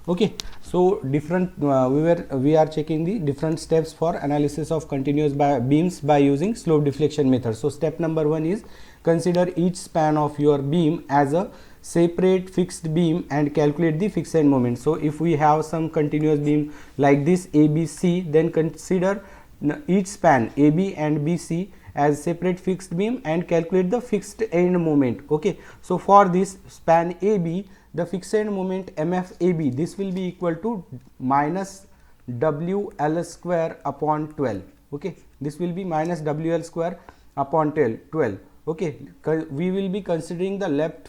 Okay, so different we are checking the different steps for analysis of continuous beams by using slope deflection method. So step number 1 is consider each span of your beam as a separate fixed beam and calculate the fixed end moment. So if we have some continuous beam like this ABC, then consider each span AB and BC as separate fixed beam and calculate the fixed end moment. Okay, so for this span AB, the fixed end moment MFAB, this will be equal to minus WL square upon 12. Okay, this will be minus WL square upon 12. Okay, we will be considering the left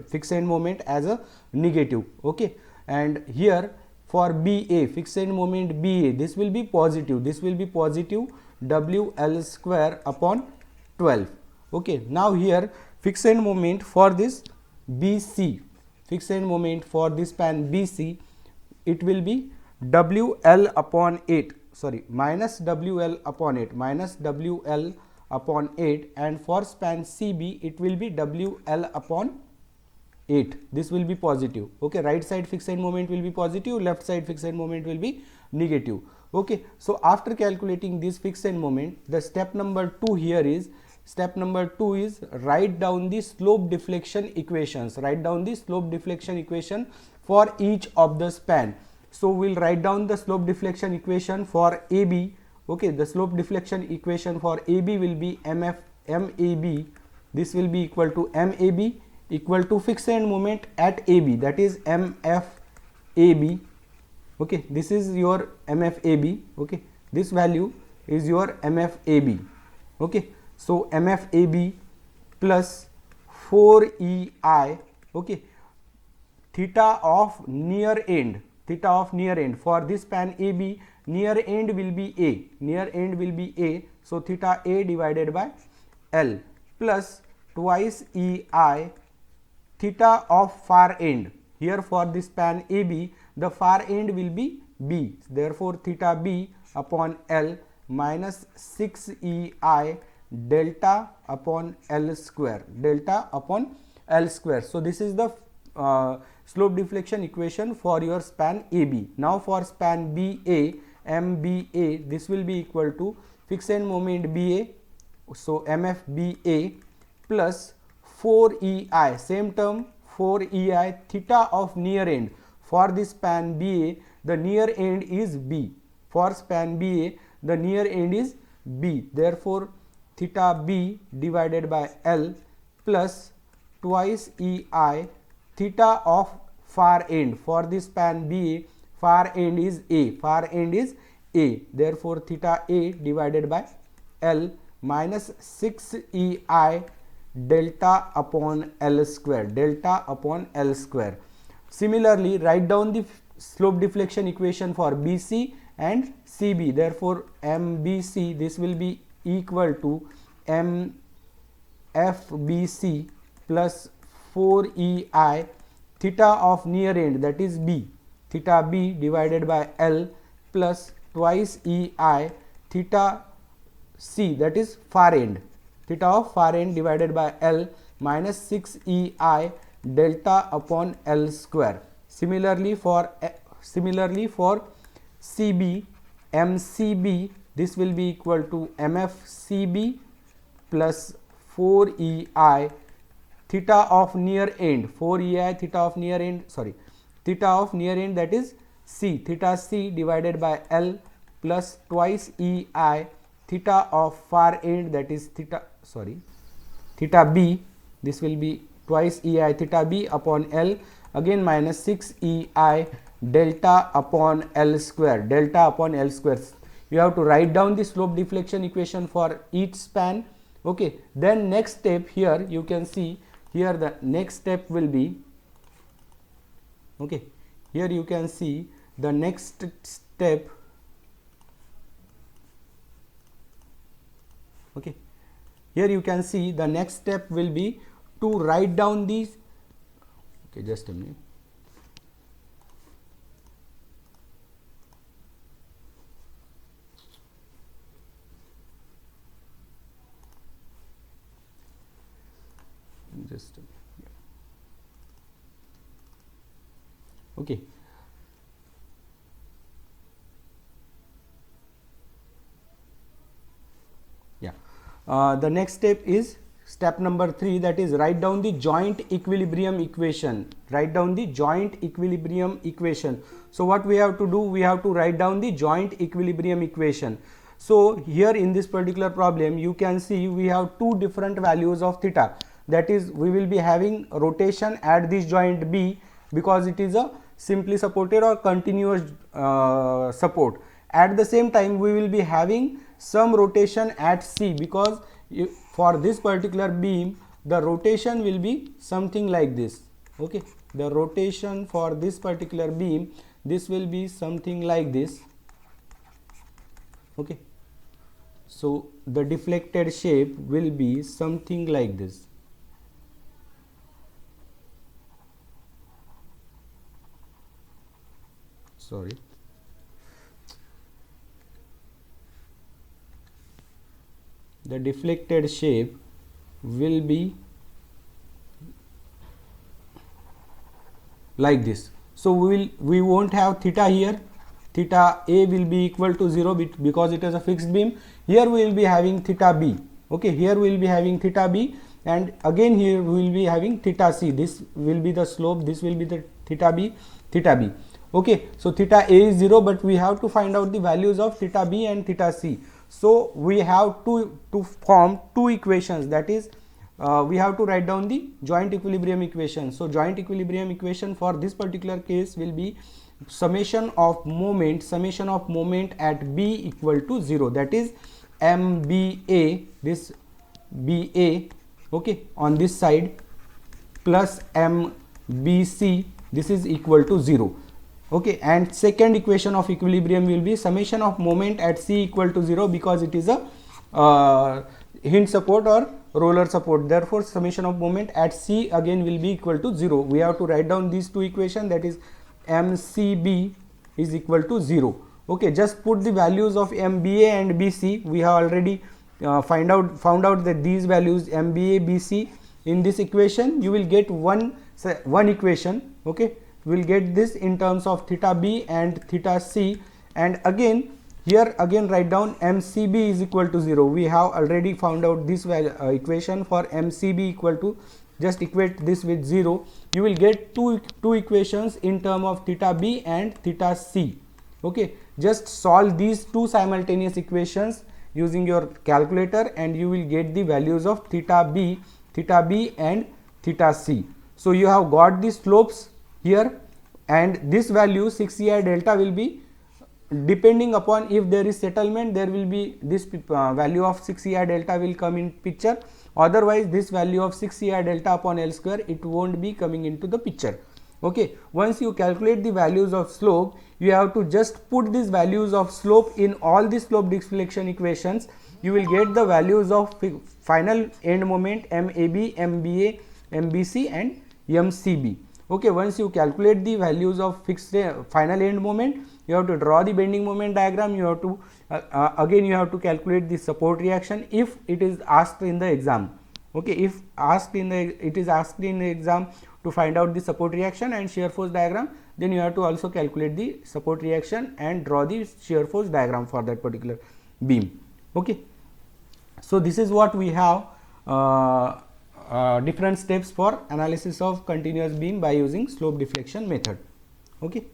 fixed end moment as a negative. Okay, and here for BA, fixed end moment BA, this will be positive. This will be positive WL square upon 12. Okay, now here fixed end moment for this BC, fixed end moment for this span BC, it will be WL upon 8, sorry, minus WL upon 8, minus WL upon 8, and for span CB it will be WL upon 8. This will be positive. Okay, right side fixed end moment will be positive, left side fixed end moment will be negative. Okay, so after calculating this fixed end moment, the step number 2 here is, step number 2 is write down the slope deflection equations. Write down the slope deflection equation for each of the span. So we'll write down the slope deflection equation for AB. Okay, the slope deflection equation for AB will be MAB. This will be equal to MAB equal to fixed end moment at AB, that is MFAB. Okay, this is your MFAB. Okay, this value is your MFAB. Okay, so MFAB plus 4EI. Okay, theta of near end, theta of near end for this span AB, near end will be A, near end will be A, so theta A divided by L plus twice EI theta of far end. Here for this span AB, the far end will be B, therefore theta B upon L minus 6EI delta upon L square, delta upon L square. So this is the slope deflection equation for your span AB. Now for span BA, MBA, this will be equal to fixed end moment BA, so MFBA plus 4EI, same term 4EI theta of near end. For this span BA, the near end is B. For span BA, the near end is B. Therefore, theta B divided by L plus twice EI theta of far end. For this span BA, far end is A. Far end is A. Therefore, theta A divided by L minus 6EI delta upon L square, delta upon L square. Similarly, write down the slope deflection equation for BC and CB. Therefore, MBC, this will be equal to MFBC plus 4EI theta of near end, that is B, theta B divided by L plus twice EI theta C, that is far end, theta of far end divided by L minus 6EI delta upon L square. Similarly for CB, MCB, this will be equal to MFCB plus 4EI theta of near end, 4EI theta of near end, sorry, theta of near end, that is C, theta C divided by L plus twice EI theta of far end, that is theta B, this will be twice EI theta B upon L, again minus 6EI delta upon L square, delta upon L square. You have to write down the slope deflection equation for each span. Okay, then next step, here you can see, here the next step will be, okay, here you can see the next step. Okay, here you can see the next step will be to write down these. Okay, just a minute. Just a minute. Okay. Yeah. The next step is step number 3, that is write down the joint equilibrium equation. Write down the joint equilibrium equation. So what we have to do, we have to write down the joint equilibrium equation. So here in this particular problem you can see we have two different values of theta, that is we will be having rotation at this joint B because it is a simply supported or continuous support. At the same time we will be having some rotation at C because for this particular beam the rotation will be something like this. Okay, the rotation for this particular beam, this will be something like this. Okay, so the deflected shape will be something like this. Sorry, the deflected shape will be like this. So we won't have theta here, theta A will be equal to 0 because it is a fixed beam. Here we will be having theta B. Okay, here we will be having theta B, and again here we will be having theta C. This will be the slope, this will be the theta B, theta B. Okay, so theta A is 0, but we have to find out the values of theta B and theta C. So we have to form two equations, that is we have to write down the joint equilibrium equation. So joint equilibrium equation for this particular case will be summation of moment at B equal to 0, that is MBA, this BA, okay, on this side, plus MBC, this is equal to 0. Okay, and second equation of equilibrium will be summation of moment at C equal to 0 because it is a hinge support or roller support. Therefore summation of moment at C again will be equal to 0. We have to write down these two equations, that is MCB is equal to 0. Okay, just put the values of MBA and BC. We have already found out that these values MBA, BC, in this equation you will get one equation. Okay, we will get this in terms of theta B and theta C, and again here again write down MCB is equal to 0. We have already found out this equation for MCB equal to, just equate this with 0. You will get two equations in term of theta B and theta C. Okay, just solve these two simultaneous equations using your calculator and you will get the values of theta B and theta C. So you have got the slopes here, and this value 6EI delta will be depending upon if there is settlement, there will be this value of 6EI delta will come in picture. Otherwise this value of 6EI delta upon L square, it won't be coming into the picture. Okay, once you calculate the values of slope, you have to just put these values of slope in all the slope deflection equations. You will get the values of final end moment MAB, MBA, MBC and MCB. Okay, once you calculate the values of fixed final end moment, you have to draw the bending moment diagram. You have to again you have to calculate the support reaction if it is asked in the exam. Okay, if it is asked in the exam to find out the support reaction and shear force diagram, then you have to also calculate the support reaction and draw the shear force diagram for that particular beam. Okay, so this is what we have different steps for analysis of continuous beam by using slope deflection method. Okay.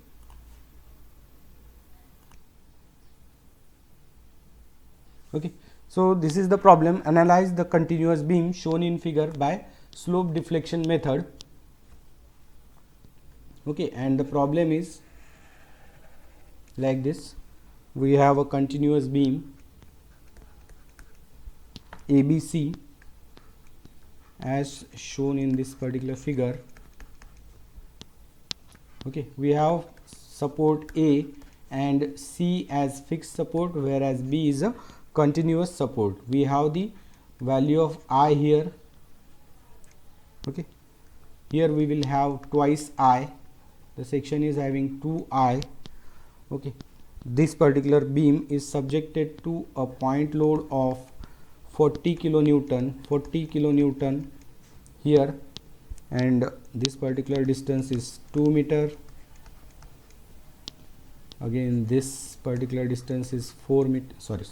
Okay, so this is the problem. Analyze the continuous beam shown in figure by slope deflection method. Okay, and the problem is like this. We have a continuous beam ABC as shown in this particular figure. Okay, we have support A and C as fixed support, whereas B is a continuous support. We have the value of I here. Okay, here we will have twice I. The section is having 2I. Okay, this particular beam is subjected to a point load of 40 kilonewton here, and this particular distance is 2 meter. again this particular distance is 4 meter, sorry,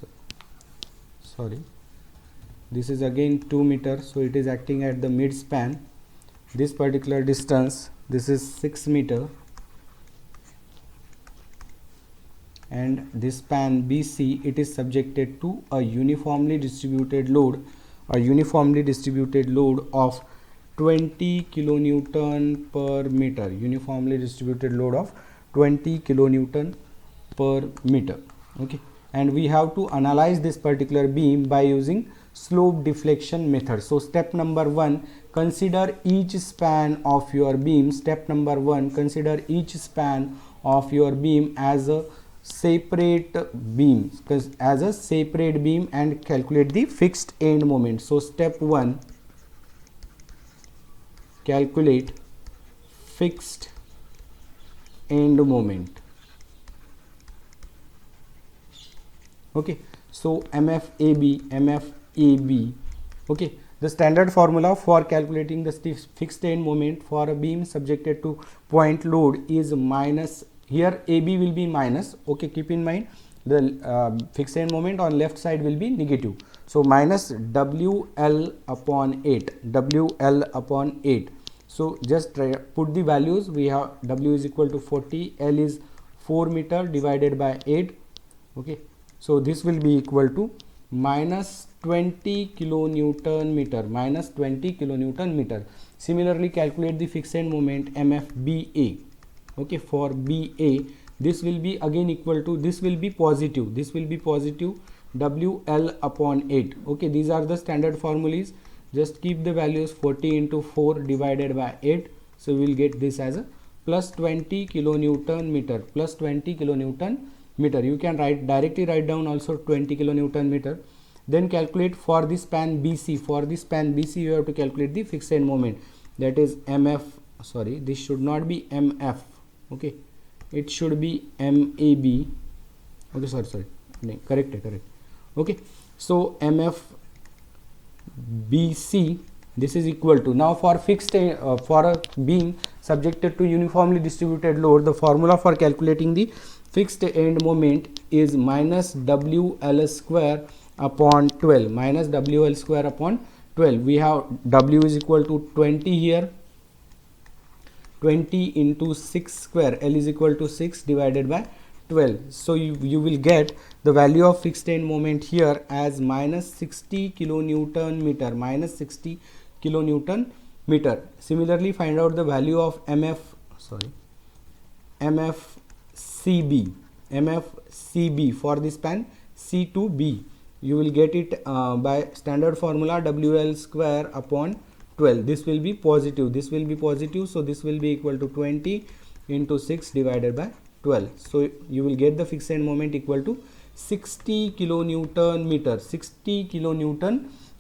this is again 2 meter, so it is acting at the mid span. This particular distance, this is 6 meter, and this span BC, it is subjected to a uniformly distributed load of 20 kilonewton per meter, uniformly distributed load of 20 kilonewton per meter. Okay, and we have to analyze this particular beam by using slope deflection method. So step number 1, consider each span of your beam. Step number 1, consider each span of your beam as a separate beam, and calculate the fixed end moment. So step 1, calculate fixed end moment. Okay, so MFAB. Okay, the standard formula for calculating the fixed end moment for a beam subjected to point load is minus, here AB will be minus. Okay, keep in mind the fixed end moment on left side will be negative, so minus WL upon 8. So just put the values. We have W is equal to 40, L is 4 meter divided by 8. Okay, so this will be equal to minus 20 kilonewton meter. Similarly, calculate the fixed end moment MFBA. Okay, for BA, this will be again equal to, this will be positive WL upon 8. Okay, these are the standard formulas. Just keep the values 40 into 4 divided by 8. So we will get this as a plus 20 kilonewton meter. You can directly write down also 20 kilonewton meter. Then calculate for the span BC. For the span BC, you have to calculate the fixed end moment, that is MF. Sorry, this should not be MF. Okay, it should be MAB. Okay, sorry, correct. Okay, so MFBC, this is equal to, now for fixed for a beam subjected to uniformly distributed load, the formula for calculating the fixed end moment is minus WL square upon 12. We have W is equal to 20 here, 20 into 6 square, L is equal to 6 divided by 12. So you will get the value of fixed end moment here as minus 60 kilonewton meter. Similarly, find out the value of MFCB for the span C to B. You will get it by standard formula WL square upon 12. This will be positive, so this will be equal to 20 into 6 divided by 12. So you will get the fixed end moment equal to 60 kilonewton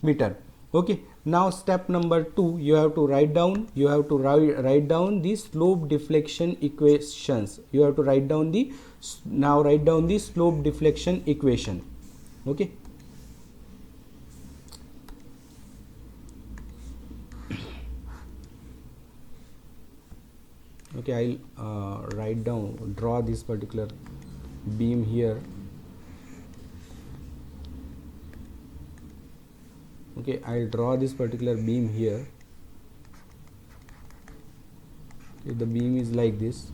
meter. Okay, now step number 2, you have to write down the slope deflection equations. Write down the slope deflection equation. Okay, I'll draw this particular beam here. Okay, I'll draw this particular beam here. Okay, the beam is like this,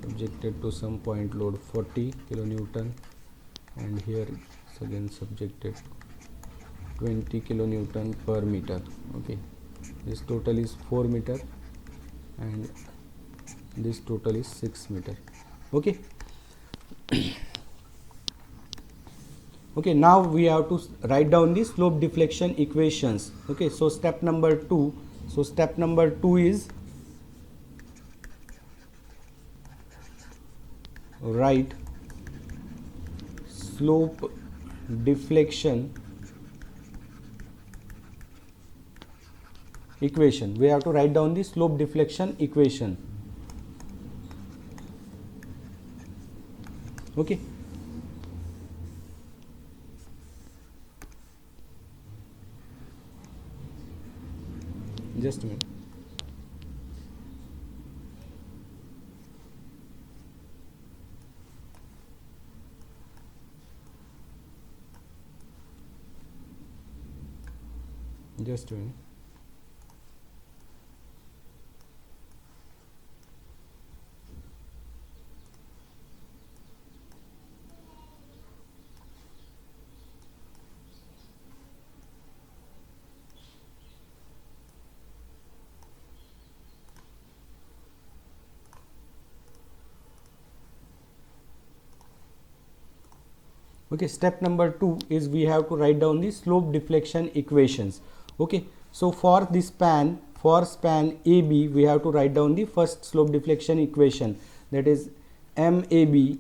subjected to some point load 40 kilonewton, and here it's again subjected to 20 kilonewton per meter. Okay, this total is 4 meter and this total is 6 meter. Okay. Okay, now we have to write down the slope deflection equations. Okay, so step number 2 is write slope deflection equation. We have to write down the slope deflection equation. Okay, just a minute. just a minute. Okay, step number 2 is we have to write down the slope deflection equations. Okay, so for this span, for span AB, we have to write down the first slope deflection equation, that is MAB.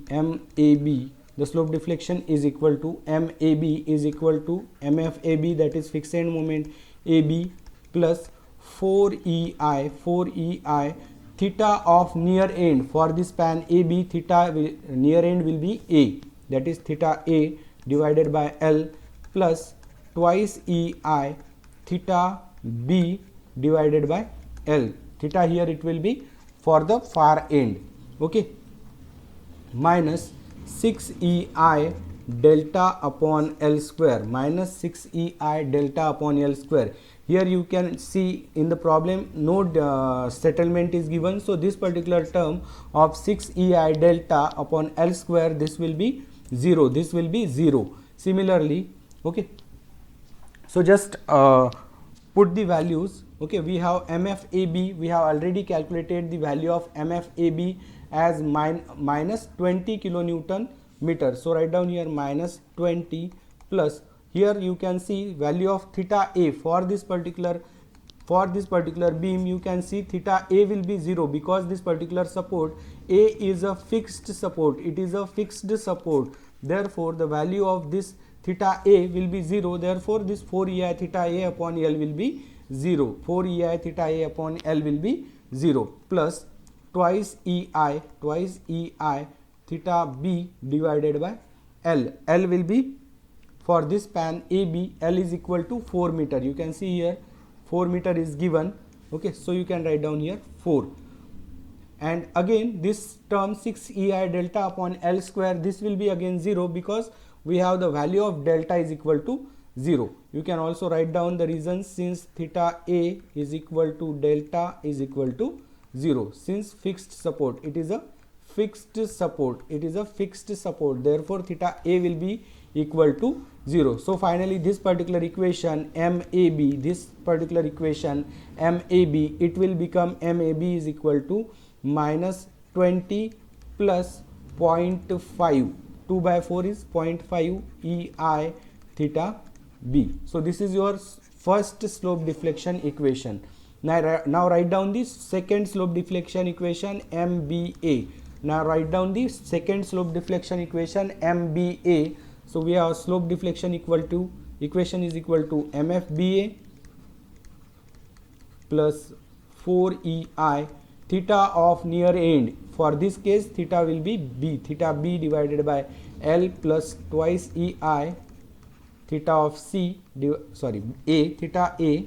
The slope deflection is equal to MAB is equal to MFAB, that is fixed end moment AB, plus 4EI theta of near end. For this span AB, theta near end will be A, that is theta A divided by L, plus twice EI theta B divided by L. Theta here it will be for the far end. Okay, minus 6EI delta upon L square, minus 6EI delta upon L square. Here you can see in the problem no settlement is given, so this particular term of 6EI delta upon L square, this will be 0, this will be 0. Similarly, okay, so just put the values. Okay, we have MFAB, we have already calculated the value of MFAB as minus 20 kilonewton meter. So write down here minus 20, plus here you can see value of theta A for this particular beam. You can see theta A will be 0 because this particular support A is a fixed support, it is a fixed support. Therefore the value of this theta A will be 0. Therefore this 4EI theta A upon L will be 0. 4EI theta A upon L will be 0, plus twice EI theta B divided by L. L will be for this span AB, L is equal to 4 meter. You can see here 4 meter is given. Okay, so you can write down here 4. And again this term 6EI delta upon L square, this will be again 0 because we have the value of delta is equal to 0. You can also write down the reason, since theta A is equal to delta is equal to 0. Since fixed support, it is a fixed support, therefore theta A will be equal to 0. So finally this particular equation MAB, it will become MAB is equal to minus 20 plus 0.5, 2 by 4 is 0.5 EI theta B. So this is your first slope deflection equation. Now write down the second slope deflection equation MBA. Now write down the second slope deflection equation MBA. So we have slope deflection equation is equal to MFBA plus 4EI theta of near end. For this case theta will be B, theta B divided by L, plus twice EI theta of A, theta A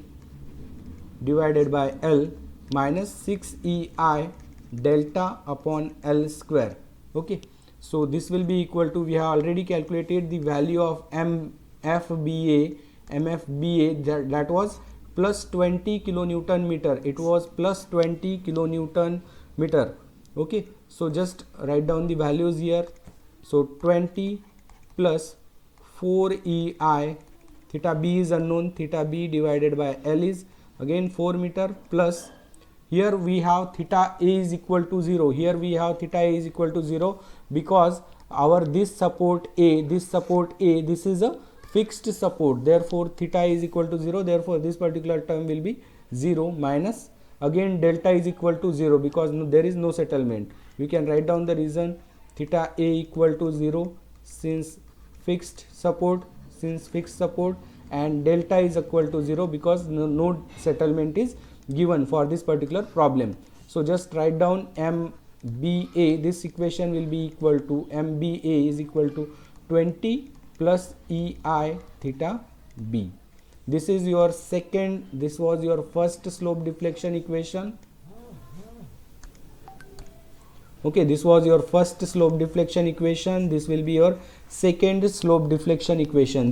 divided by L, minus 6EI delta upon L square. Okay, so this will be equal to, we have already calculated the value of MFBA that was plus 20 kilonewton meter. It was plus 20 kilonewton meter. Okay, so just write down the values here. So 20 plus 4EI theta B is unknown, theta B divided by L is again 4 meter, plus here we have theta A is equal to 0. Here we have theta A is equal to 0 because our this support A, this is a fixed support, therefore theta is equal to 0. Therefore this particular term will be 0, minus again delta is equal to 0 because there is no settlement. We can write down the reason, theta A equal to 0 since fixed support, and delta is equal to 0 because no settlement is given for this particular problem. So just write down MBA. This equation will be equal to MBA is equal to 20 plus EI theta B. This is your second, this was your first slope deflection equation. Okay, this was your first slope deflection equation. This will be your second slope deflection equation.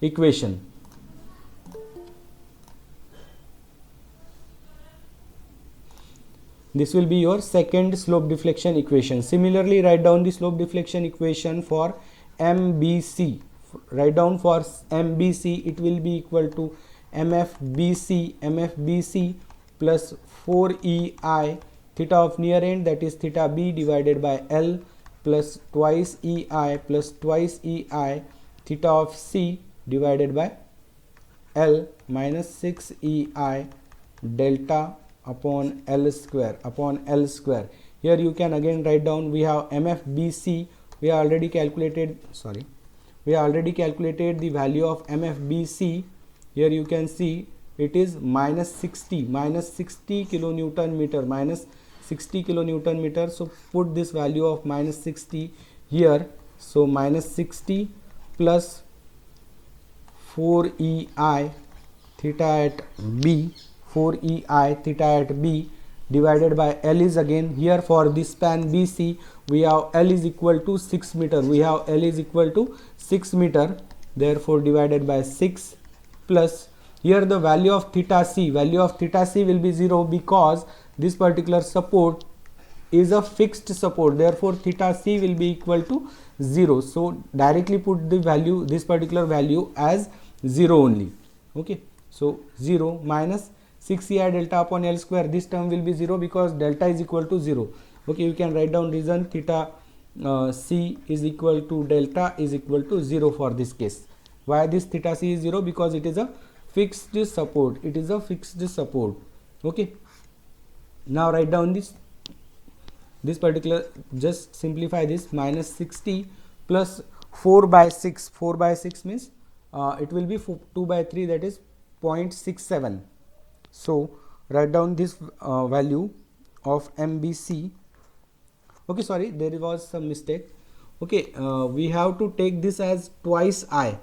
equation. This will be your second slope deflection equation. Similarly, write down the slope deflection equation for MBC. Write down for MBC, it will be equal to MFBC plus 4EI theta of near end, that is theta B, divided by L plus twice EI plus twice EI theta of C divided by L minus 6EI delta upon L square. Here you can again write down, we have MFBC, we have already calculated the value of MFBC. Here you can see it is minus 60 kilonewton meter. So put this value of minus 60 here. So minus 60 plus 4EI theta at B, 4EI theta at B divided by L is again, here for this span BC we have L is equal to 6 meter. Therefore divided by 6 plus, here the value of theta C will be 0 because this particular support is a fixed support. Therefore theta C will be equal to 0. So directly put the value, this particular value as 0 only. Okay, so 0 minus 6EI delta upon L square, this term will be 0 because delta is equal to 0. Okay, you can write down reason, theta C is equal to delta is equal to 0 for this case. Why this theta C is 0? Because it is a fixed support. Okay, now write down this particular, just simplify this, minus 60 plus 4 by 6 means it will be 2 by 3, that is 0.67. so write down this value of MBC. Okay, sorry, there was some mistake. Okay, we have to take this as twice I.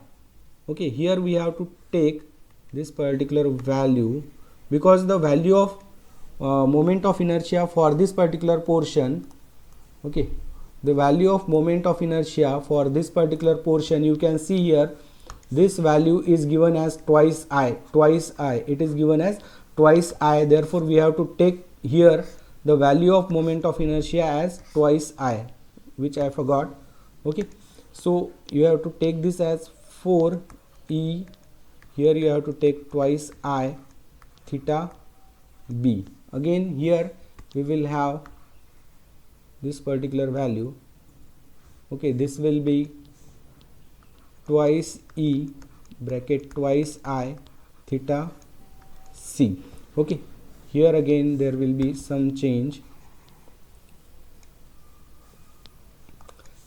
Okay, here we have to take this particular value because the value of moment of inertia for this particular portion, okay, the value of moment of inertia for this particular portion, you can see here this value is given as twice I, it is given as twice I. Therefore we have to take here the value of moment of inertia as twice I, which I forgot. Okay, so you have to take this as 4E, here you have to take twice I theta B. Again here we will have this particular value. Okay, this will be twice E bracket twice I theta C. Okay, here again there will be some change.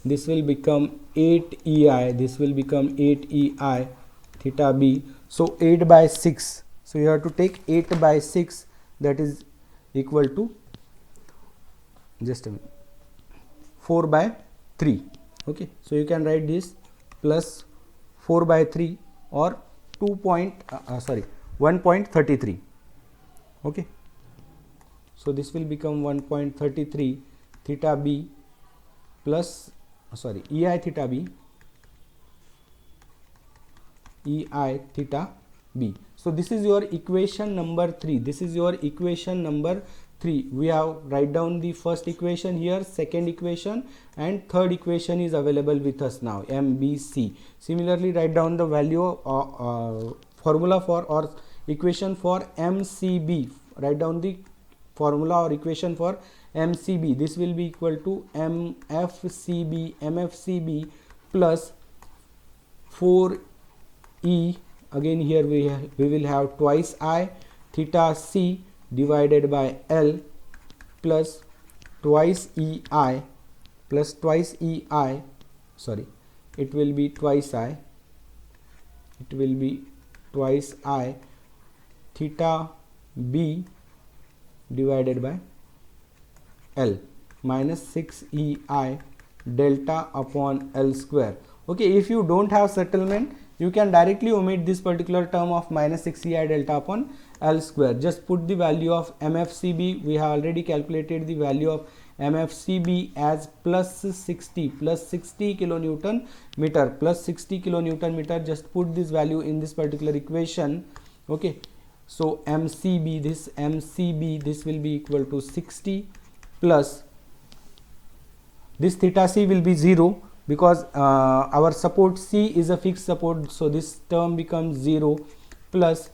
This will become 8EI, theta B. So 8 by 6, so you have to take 8 by 6, that is equal to, just a minute, 4 by 3. Okay, so you can write this plus 4 by 3 or 1.33. okay, so this will become 1.33 theta B plus EI theta B, EI theta B. So this is your equation number 3. We have write down the first equation here, second equation, and third equation is available with us now, MBC. Similarly, write down the value formula for or equation for MCB. Write down the formula or equation for MCB. This will be equal to MFCB plus 4E. Again here we will have twice I theta C divided by L plus twice EI plus twice EI, it will be twice I, theta B divided by L minus 6EI delta upon L square. Okay, if you don't have settlement, you can directly omit this particular term of minus 6EI delta upon L square. Just put the value of MFCB. We have already calculated the value of MFCB as plus 60 kilonewton meter, plus 60 kilonewton meter. Just put this value in this particular equation. Okay, so MCB, this will be equal to 60 plus this theta c will be 0 because our support C is a fixed support, so this term becomes 0 plus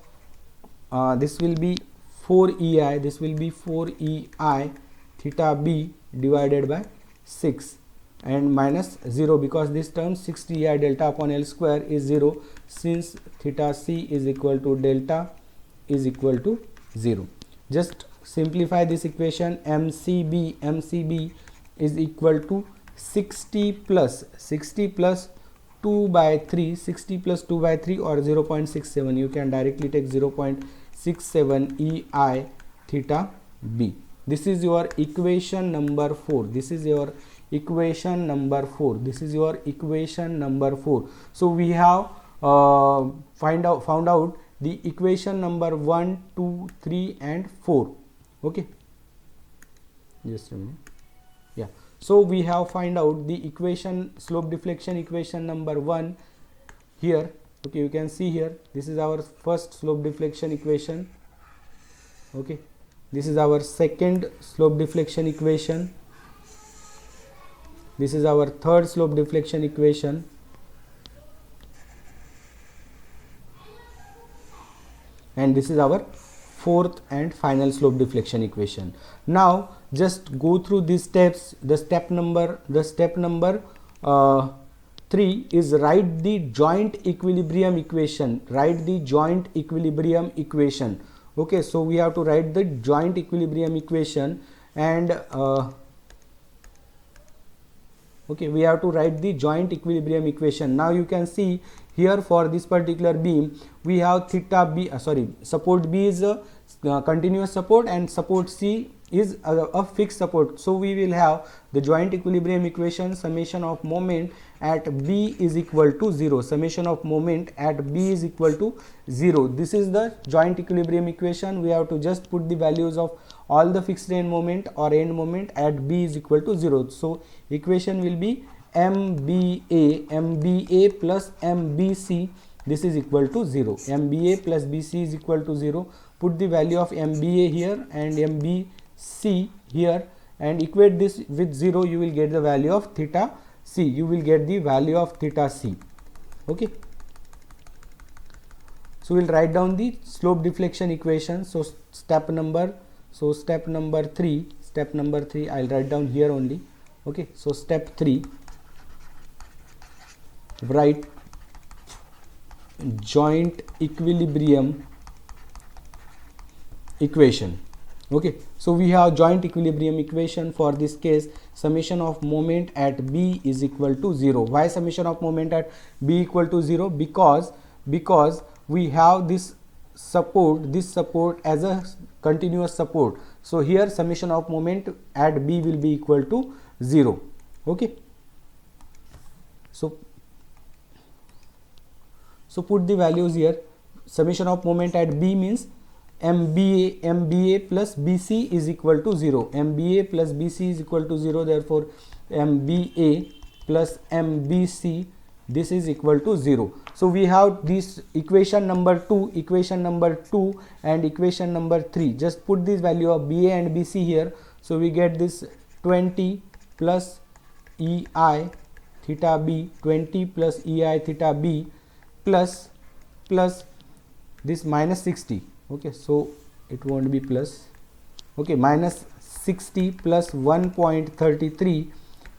this will be 4 EI, this will be 4 EI theta b divided by 6 and minus 0 because this term 60 EI delta upon L square is 0 since theta c is equal to delta is equal to 0. Just simplify this equation. MCB is equal to 60 plus 2 by 3, 60 plus 2 by 3 or 0.67. You can directly take 0.67 EI theta b. This is your equation number 4. This is your equation number 4. This is your equation number 4. So we have found out the equation number 1, 2, 3 and 4. Okay, just a minute. Yeah, so we have find out the equation, slope deflection equation number 1 here. Okay, you can see here, this is our first slope deflection equation. Okay, this is our second slope deflection equation. This is our third slope deflection equation. And this is our fourth and final slope deflection equation. Now just go through these steps. The step number 3 is write the joint equilibrium equation. Write the joint equilibrium equation. Okay, so we have to write the joint equilibrium equation and okay, we have to write the joint equilibrium equation. Now you can see here for this particular beam we have theta b, support B is a continuous support and support C is a fixed support. So we will have the joint equilibrium equation, summation of moment at B is equal to 0. Summation of moment at B is equal to 0. This is the joint equilibrium equation. We have to just put the values of all the fixed end moment or end moment at B is equal to 0. So equation will be MBA plus MBC, this is equal to 0. MBA plus BC is equal to 0. Put the value of MBA here and MBC here and equate this with 0. You will get the value of theta C. You will get the value of theta C. Okay. So we'll write down the slope deflection equation. So step number 3. I'll write down here only. Okay. So step 3. Write joint equilibrium equation. Okay, so we have joint equilibrium equation. For this case, summation of moment at B is equal to 0. Why summation of moment at B equal to 0? Because we have this support as a continuous support. So here summation of moment at B will be equal to 0. Okay, so put the values here. Summation of moment at B means MBA plus BC is equal to 0. MBA plus BC is equal to 0. Therefore, MBA plus MBC, this is equal to 0. So we have this equation number 2 and equation number 3. Just put this value of BA and BC here. So we get this 20 plus EI theta B, 20 plus EI theta B plus this minus 60. Okay, so it won't be plus. Okay, minus 60 plus 1.33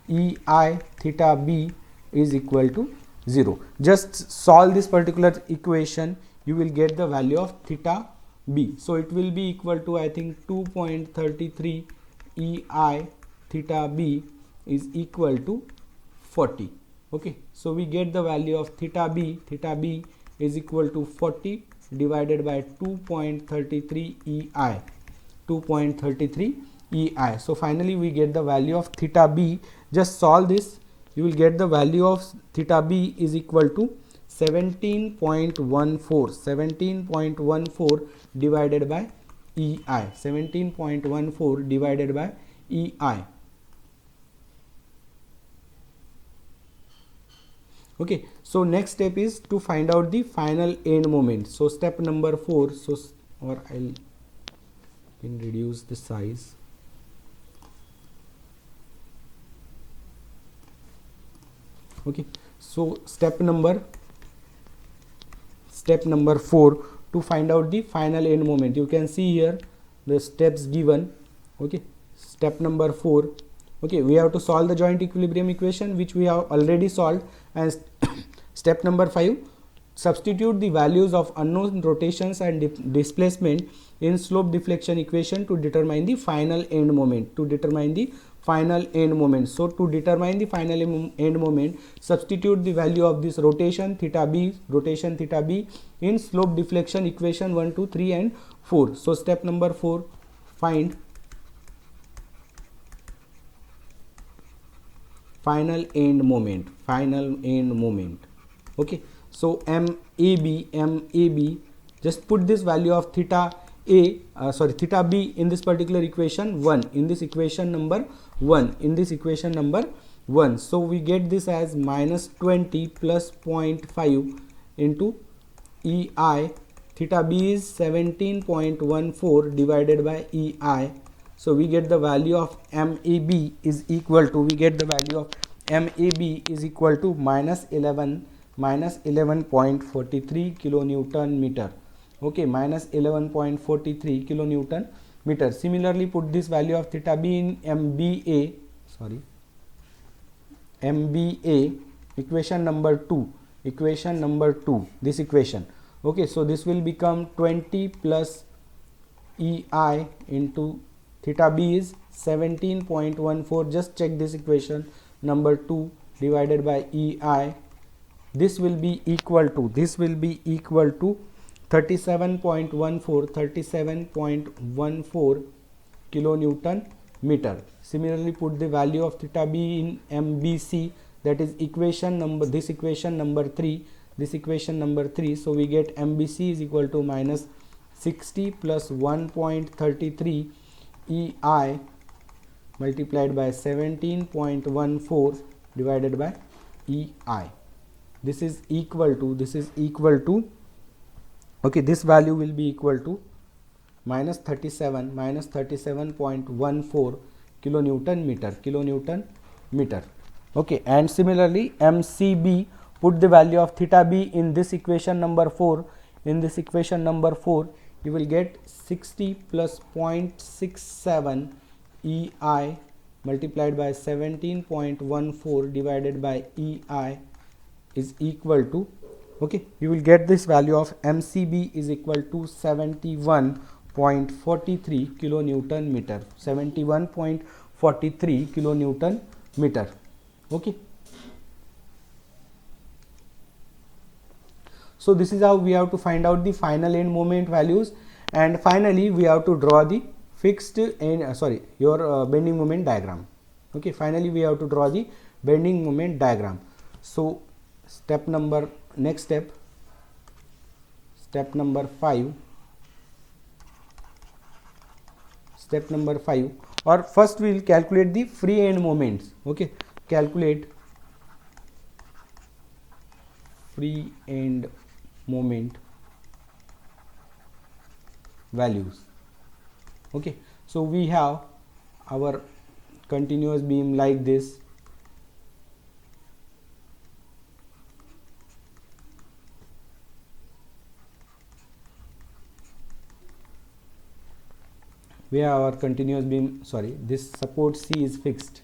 EI theta B is equal to 0. Just solve this particular equation, you will get the value of theta B. So it will be equal to, I think, 2.33 EI theta B is equal to 40. Okay, so we get the value of theta B is equal to 40 divided by 2.33 EI, 2.33 EI. So finally we get the value of theta B. Just solve this, you will get the value of theta B is equal to 17.14 divided by EI, 17.14 divided by EI. Okay, so next step is to find out the final end moment. So step number 4, so or I'll can reduce the size. Okay, so step number 4, to find out the final end moment. You can see here the steps given. Okay, step number 4. Okay, we have to solve the joint equilibrium equation, which we have already solved. And step number 5, substitute the values of unknown rotations and displacement in slope deflection equation to determine the final end moment. So to determine the final end moment, substitute the value of this rotation theta b in slope deflection equation 1, 2, 3 and 4. So step number 4, find final end moment. Okay, so MAB, just put this value of theta b in this particular equation 1, in this equation number 1. So we get this as minus 20 plus 0.5 into EI. Theta b is 17.14 divided by EI. So we get the value of MAB is equal to, minus 11.43 kilonewton meter. Okay, minus 11.43 kilonewton meter. Similarly, put this value of theta b in MBA equation number 2, this equation. Okay, so this will become 20 plus EI into theta b is 17.14. just check this equation number 2 divided by EI. This will be equal to 37.14 kilonewton meter. Similarly, put the value of theta b in MBC, that is equation number 3. So we get MBC is equal to minus 60 plus 1.33 EI multiplied by 17.14 divided by EI. This is equal to okay, this value will be equal to minus 37.14 kilonewton meter. Okay, and similarly MCB, put the value of theta b in this equation number 4. You will get 60 plus 0.67 EI multiplied by 17.14 divided by EI is equal to, okay, you will get this value of MCB is equal to 71.43 kilonewton meter. Okay, so this is how we have to find out the final end moment values, and finally we have to draw the fixed end bending moment diagram. Okay, finally we have to draw the bending moment diagram. So next step number 5, or first we will calculate the free end moments. Okay, calculate free end moment values. Okay, so we have our continuous beam like this. We have our continuous beam, this support C is fixed.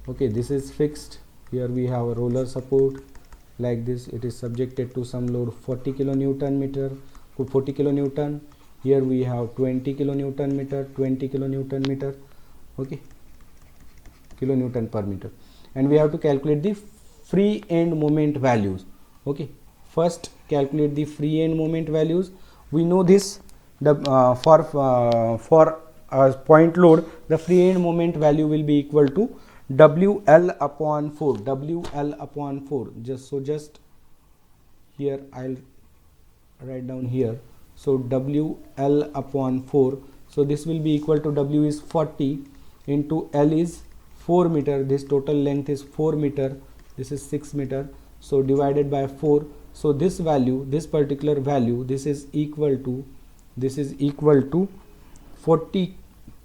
Okay, this is fixed. Here we have a roller support like this. It is subjected to some load 40 kilonewton. Here we have 20 kilonewton meter. Okay, kilonewton per meter, and we have to calculate the free end moment values. Okay, first calculate the free end moment values. We know this, for point load, the free end moment value will be equal to WL upon 4. Just here I'll write down here. So WL upon 4. So this will be equal to W is 40 into L is 4 meter, this total length is 4 meter, this is 6 meter, so divided by 4, so this value, this particular value, this is equal to 40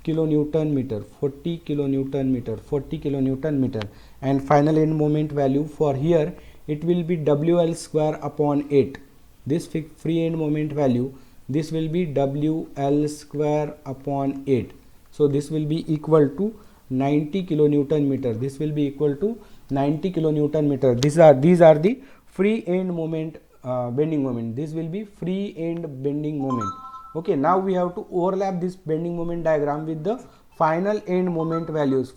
kilonewton meter, 40 kilonewton meter, 40 kilonewton meter. And final end moment value for here, it will be WL square upon 8. This free end moment value, this will be WL square upon 8. So this will be equal to 90 kilonewton meter. This will be equal to 90 kilonewton meter. These are the free end moment, bending moment. This will be free end bending moment. Okay, now we have to overlap this bending moment diagram with the final end moment values.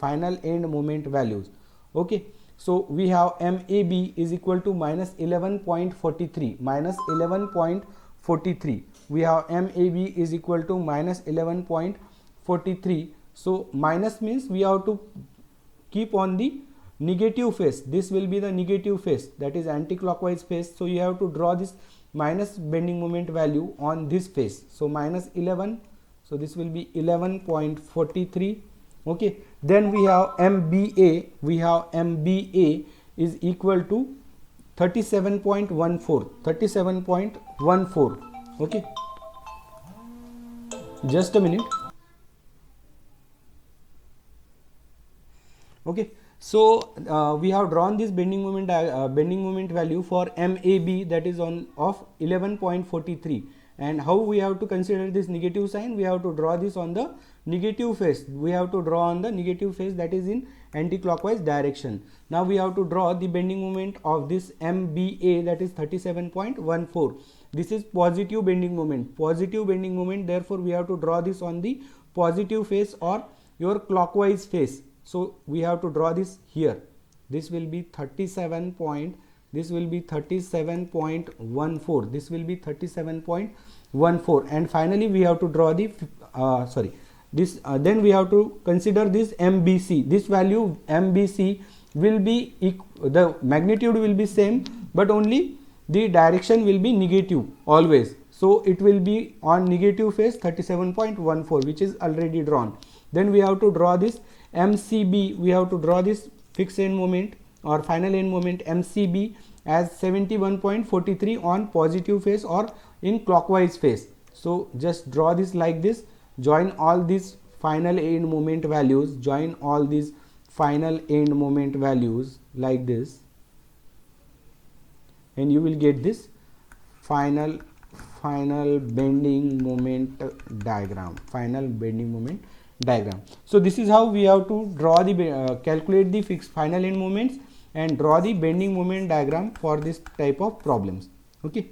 Okay, so we have MAB is equal to minus 11.43. We have MAB is equal to minus 11.43. So minus means we have to keep on the negative phase. This will be the negative phase, that is anti-clockwise phase. So you have to draw this minus bending moment value on this phase. So minus 11, so this will be 11.43. okay, then we have MBA is equal to 37.14. Okay, just a minute. Okay, so we have drawn this bending moment value for MAB, that is of 11.43. and how we have to consider this negative sign? We have to draw this on the negative phase. That is in anti-clockwise direction. Now we have to draw the bending moment of this MBA, that is 37.14. This is positive bending moment. Therefore we have to draw this on the positive phase or your clockwise phase. So we have to draw this here. This will be 37.14. This will be 37.14. And finally we have to draw the then we have to consider this MBC. This value MBC will be the magnitude will be same, but only the direction will be negative always. So it will be on negative phase 37.14, which is already drawn. Then we have to draw this MCB. We have to draw this fixed end moment or final end moment MCB as 71.43 on positive phase or in clockwise phase. So just draw this like this, join all these final end moment values, like this, and you will get this final bending moment diagram. So this is how we have to draw the calculate the fixed final end moments and draw the bending moment diagram for this type of problems. Okay.